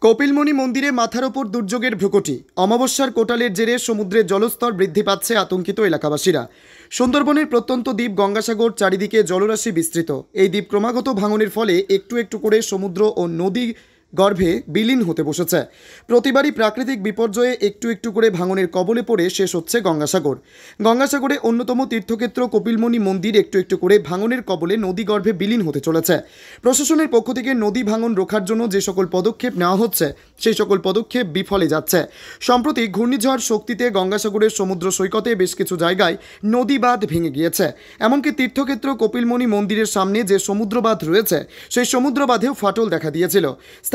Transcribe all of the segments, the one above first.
কপিলমুনি মন্দিরে মাথার ওপর দুর্যোগের ভ্রুকুটি। অমাবস্যার কোটালের জেরে সমুদ্রের জলস্তর বৃদ্ধি পাচ্ছে, আতঙ্কিত এলাকাবাসীরা। সুন্দরবনের প্রত্যন্ত দ্বীপ গঙ্গাসাগর চারিদিকে জলরাশি বিস্তৃত। এই দ্বীপ ক্রমাগত ভাঙনের ফলে একটু একটু করে সমুদ্র ও নদী গর্ভে বিলীন হতে বসেছে। প্রতিবারই প্রাকৃতিক বিপর্যয়ে একটু একটু করে ভাঙনের কবলে পড়ে শেষ হচ্ছে গঙ্গাসাগর। গঙ্গাসাগরে অন্যতম তীর্থক্ষেত্র কপিলমুনি মন্দির একটু একটু করে ভাঙনের কবলে নদী গর্ভে বিলীন হতে চলেছে। প্রশাসনের পক্ষ থেকে নদী ভাঙন রোখার জন্য যে সকল পদক্ষেপ নেওয়া হচ্ছে, সেই সকল পদক্ষেপ বিফলে যাচ্ছে। সম্প্রতি ঘূর্ণিঝড় শক্তিতে গঙ্গাসাগরের সমুদ্র সৈকতে বেশ কিছু জায়গায় নদী বাঁধ ভেঙে গিয়েছে। এমনকি তীর্থক্ষেত্র কপিলমুনি মন্দিরের সামনে যে সমুদ্র বাঁধ রয়েছে, সেই সমুদ্র বাঁধেও ফাটল দেখা দিয়েছিল।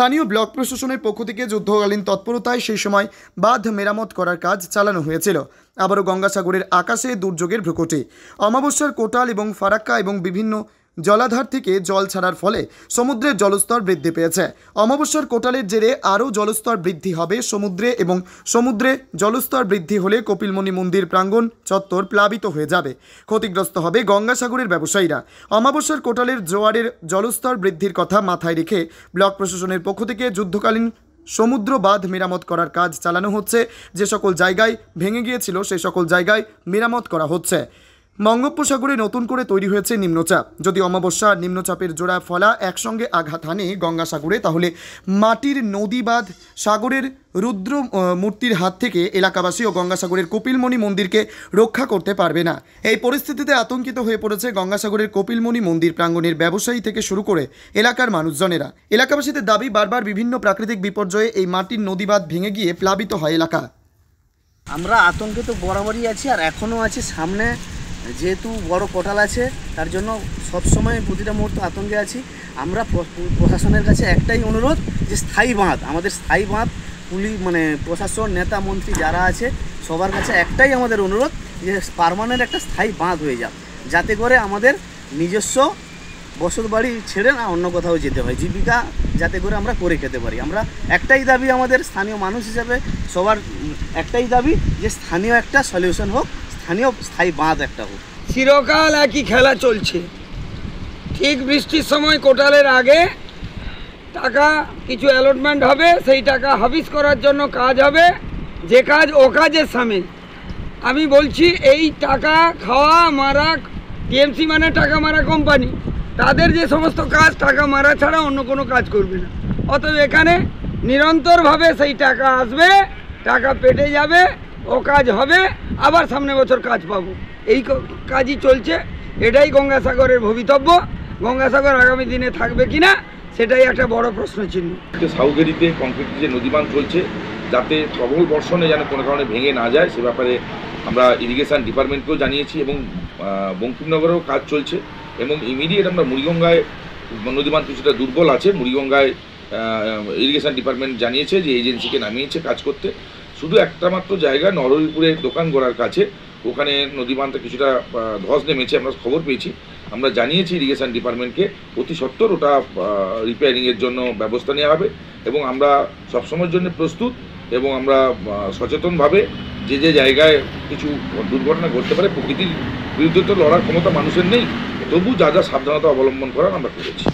স্থানীয় ব্লক প্রশাসনের পক্ষ থেকে যুদ্ধকালীন তৎপরতায় সেই সময় বাঁধ মেরামত করার কাজ চালানো হয়েছিল। আবারও গঙ্গাসাগরের আকাশে দুর্যোগের ভ্রুকুটি। অমাবস্যার কোটাল এবং ফারাক্কা এবং বিভিন্ন জলাধার থেকে জল ছাড়ার ফলে সমুদ্রের জলস্তর বৃদ্ধি পেয়েছে। অমাবস্যার কোটালের জেরে আরও জলস্তর বৃদ্ধি হবে সমুদ্রে, এবং সমুদ্রে জলস্তর বৃদ্ধি হলে কপিলমুনি মন্দির প্রাঙ্গণ চত্বর প্লাবিত হয়ে যাবে। ক্ষতিগ্রস্ত হবে গঙ্গাসাগরের ব্যবসায়ীরা। অমাবস্যার কোটালের জোয়ারের জলস্তর বৃদ্ধির কথা মাথায় রেখে ব্লক প্রশাসনের পক্ষ থেকে যুদ্ধকালীন সমুদ্র বাঁধ মেরামত করার কাজ চালানো হচ্ছে। যে সকল জায়গায় ভেঙে গিয়েছিল, সেই সকল জায়গায় মেরামত করা হচ্ছে। বঙ্গোপসাগরে নতুন করে তৈরি হয়েছে নিম্নচাপ। যদি অমাবস্যা আর নিম্নচাপের জোড়া ফলা একসঙ্গে আঘাত হানে গঙ্গাসাগরে, তাহলে মাটির নদী বাঁধ সাগরের রুদ্র মূর্তির হাত থেকে এলাকাবাসী ও গঙ্গাসাগরের কপিলমুনি মন্দিরকে রক্ষা করতে পারবে না। এই পরিস্থিতিতে আতঙ্কিত হয়ে পড়েছে গঙ্গাসাগরের কপিলমুনি মন্দির প্রাঙ্গণের ব্যবসায়ী থেকে শুরু করে এলাকার মানুষজনেরা। এলাকাবাসীদের দাবি, বারবার বিভিন্ন প্রাকৃতিক বিপর্যয়ে এই মাটির নদী বাঁধ ভেঙে গিয়ে প্লাবিত হয় এলাকা। আমরা আতঙ্কিত বরাবরই আছি, আর এখনও আছি। সামনে যেহেতু বড় কোটাল আছে, তার জন্য সবসময় প্রতিটা মুহূর্তে আতঙ্কে আছি। আমরা প্রশাসনের কাছে একটাই অনুরোধ, যে স্থায়ী বাঁধ, আমাদের স্থায়ী বাঁধ, প্রশাসন, নেতা মন্ত্রী যারা আছে সবার কাছে একটাই আমাদের অনুরোধ, যে পার্মানেন্ট একটা স্থায়ী বাঁধ হয়ে যাক, যাতে করে আমাদের নিজস্ব বসত বাড়ি ছেড়ে না অন্য কোথাও যেতে হয়, জীবিকা যাতে করে আমরা করে খেতে পারি। আমরা একটাই দাবি, আমাদের স্থানীয় মানুষ হিসেবে সবার একটাই দাবি, যে স্থানীয় একটা সলিউশন হোক, স্থানীয় স্থায়ী বাঁধ একটা হোক। চিরকাল একই খেলা চলছে। ঠিক বৃষ্টির সময় কোটালের আগে টাকা কিছু অ্যালটমেন্ট হবে, সেই টাকা হাবিস করার জন্য কাজ হবে, যে কাজ ও কাজের সামিল। আমি বলছি, এই টাকা খাওয়া মারা, টিএমসি মানে টাকা মারা কোম্পানি, তাদের যে সমস্ত কাজ টাকা মারা ছাড়া অন্য কোনো কাজ করবে না। অতএব এখানে নিরন্তরভাবে সেই টাকা আসবে, টাকা পেটে যাবে, ও কাজ হবে, আবার সামনে বছর কাজ পাবো। এই কাজই চলছে। এটাই গঙ্গাসাগরের ভবিতব্য। গঙ্গাসাগর আগামী দিনে থাকবে কিনা, সেটাই একটা বড় প্রশ্ন চিহ্ন। সাউগেরিতে কংক্রিটের যে নদীবাঁধ চলছে, যাতে প্রবল বর্ষণে যেন কোনো কারণে ভেঙে না যায়, সে ব্যাপারে আমরা ইরিগেশন ডিপার্টমেন্টকেও জানিয়েছি, এবং বঙ্কিমনগরেও কাজ চলছে। এবং ইমিডিয়েট আমরা মুড়িগঙ্গায় নদীবাঁধ কিছুটা দুর্বল আছে, মুড়িগঙ্গায় ইরিগেশন ডিপার্টমেন্ট জানিয়েছে যে এজেন্সিকে নামিয়েছে কাজ করতে। শুধু একটা মাত্র জায়গা, নরহরিপুরের দোকান গোড়ার কাছে, ওখানে নদীবাঁধটা কিছুটা ধস নেমেছে, আমরা খবর পেয়েছি। আমরা জানিয়েছি ইরিগেশন ডিপার্টমেন্টকে, অতি সত্বর ওটা রিপেয়ারিংয়ের জন্য ব্যবস্থা নেওয়া হবে। এবং আমরা সবসময়ের জন্য প্রস্তুত, এবং আমরা সচেতনভাবে যে যে জায়গায় কিছু দুর্ঘটনা ঘটতে পারে, প্রকৃতির বিরুদ্ধে তো লড়ার ক্ষমতা মানুষের নেই, তবু যা যা সাবধানতা অবলম্বন করার আমরা করেছি।